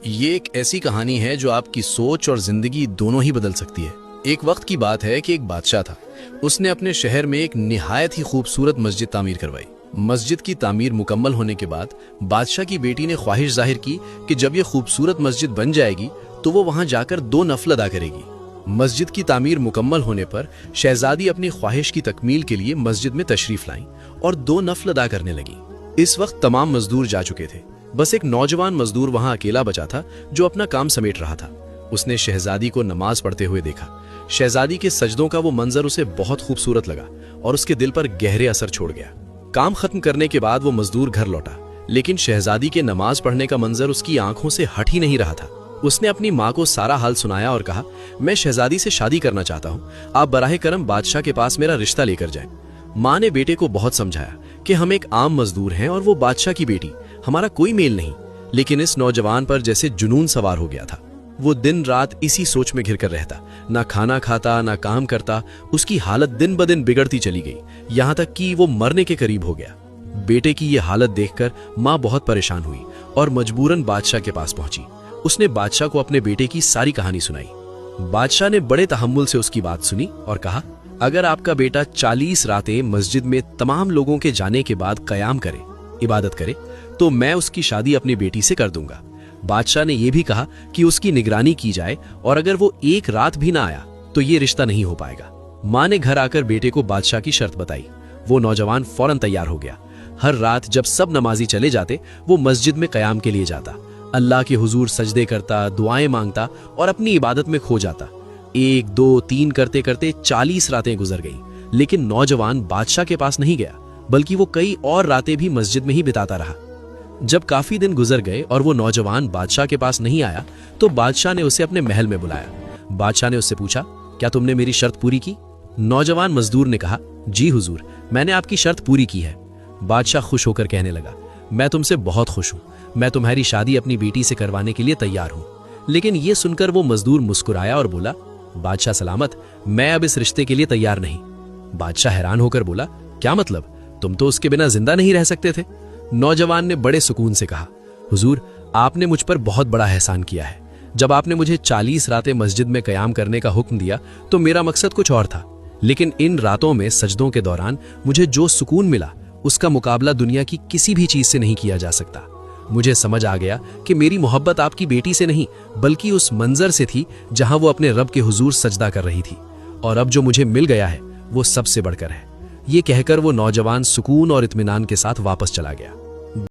ये एक ऐसी कहानी है जो आपकी सोच और जिंदगी दोनों ही बदल सकती है। एक वक्त की बात है कि एक बादशाह था। उसने अपने शहर में एक निहायत ही खूबसूरत मस्जिद तामीर करवाई। मस्जिद की तामीर मुकम्मल होने के बाद बादशाह की बेटी ने ख्वाहिश जाहिर की कि जब ये खूबसूरत मस्जिद बन जाएगी तो वो वहां जाकर 2 नफल अदा करेगी। मस्जिद की तामीर मुकम्मल होने पर शहजादी अपनी ख्वाहिश की तकमील के लिए मस्जिद में तशरीफ लाई और 2 नफल अदा करने लगी। इस वक्त तमाम मजदूर जा चुके थे। बस एक नौजवान मजदूर वहां अकेला बचा था जो अपना काम समेट रहा था। उसने शहजादी को नमाज पढ़ते हुए देखा। शहजादी के सजदों का वो मंजर उसे बहुत खूबसूरत लगा और उसके दिल पर गहरे असर छोड़ गया। काम खत्म करने के बाद वो मजदूर घर लौटा, लेकिन शहजादी के नमाज पढ़ने का मंजर उसकी आंखों से हट ही नहीं रहा था। उसने अपनी माँ को सारा हाल सुनाया और कहा, मैं शहजादी से शादी करना चाहता हूँ, आप बराहे करम बादशाह के पास मेरा रिश्ता लेकर जाएं। माँ ने बेटे को बहुत समझाया कि हम एक आम मजदूर हैं और वो बादशाह की बेटी, हमारा कोई मेल नहीं। लेकिन इस नौजवान पर जैसे जुनून सवार हो गया था। वो दिन रात इसी सोच में घिरकर रहता, ना खाना खाता ना काम करता। उसकी हालत दिन ब दिन बिगड़ती चली गई, यहाँ तक कि वो मरने के करीब हो गया। बेटे की ये हालत देखकर माँ बहुत परेशान हुई और मजबूरन बादशाह के पास पहुंची। उसने बादशाह को अपने बेटे की सारी कहानी सुनाई। बादशाह ने बड़े तहम्मुल से उसकी बात सुनी और कहा, अगर आपका बेटा 40 रातें मस्जिद में तमाम लोगों के जाने के बाद कयाम करे, इबादत करे, तो मैं उसकी शादी अपनी बेटी से कर दूंगा। बादशाह ने यह भी कहा कि उसकी निगरानी की जाए और अगर वो एक रात भी ना आया तो ये रिश्ता नहीं हो पाएगा। माँ ने घर आकर बेटे को बादशाह की शर्त बताई। वो नौजवान फौरन तैयार हो गया। हर रात जब सब नमाजी चले जाते वो मस्जिद में कयाम के लिए जाता, अल्लाह के हुजूर सजदे करता, दुआएं मांगता और अपनी इबादत में खो जाता। 1, 2, 3 करते करते 40 रातें गुजर गई, लेकिन नौजवान बादशाह के पास नहीं गया, बल्कि वो कई और रातें भी मस्जिद में ही बिताता रहा। जब काफी दिन गुजर गए और वो नौजवान बादशाह के पास नहीं आया तो बादशाह ने उसे अपने महल में बुलाया। बादशाह ने उससे पूछा, क्या तुमने मेरी शर्त पूरी की? नौजवान मजदूर ने कहा, जी हुजूर, मैंने आपकी शर्त पूरी की है। बादशाह खुश होकर कहने लगा, मैं तुमसे बहुत खुश हूं, मैं तुम्हारी शादी अपनी बेटी से करवाने के लिए तैयार हूं। लेकिन यह सुनकर वो मजदूर मुस्कुराया और बोला, बादशाह सलामत, मैं अब इस रिश्ते के लिए तैयार नहीं। बादशाह हैरान होकर बोला, क्या मतलब? तुम तो उसके बिना जिंदा नहीं रह सकते थे। नौजवान ने बड़े सुकून से कहा, हुजूर, आपने मुझ पर बहुत बड़ा एहसान किया है। जब आपने मुझे 40 रातें मस्जिद में कयाम करने का हुक्म दिया तो मेरा मकसद कुछ और था, लेकिन इन रातों में सजदों के दौरान मुझे जो सुकून मिला उसका मुकाबला दुनिया की किसी भी चीज से नहीं किया जा सकता। मुझे समझ आ गया कि मेरी मोहब्बत आपकी बेटी से नहीं बल्कि उस मंजर से थी जहां वो अपने रब के हुजूर सजदा कर रही थी, और अब जो मुझे मिल गया है वो सबसे बढ़कर है। ये कहकर वो नौजवान सुकून और इत्मीनान के साथ वापस चला गया।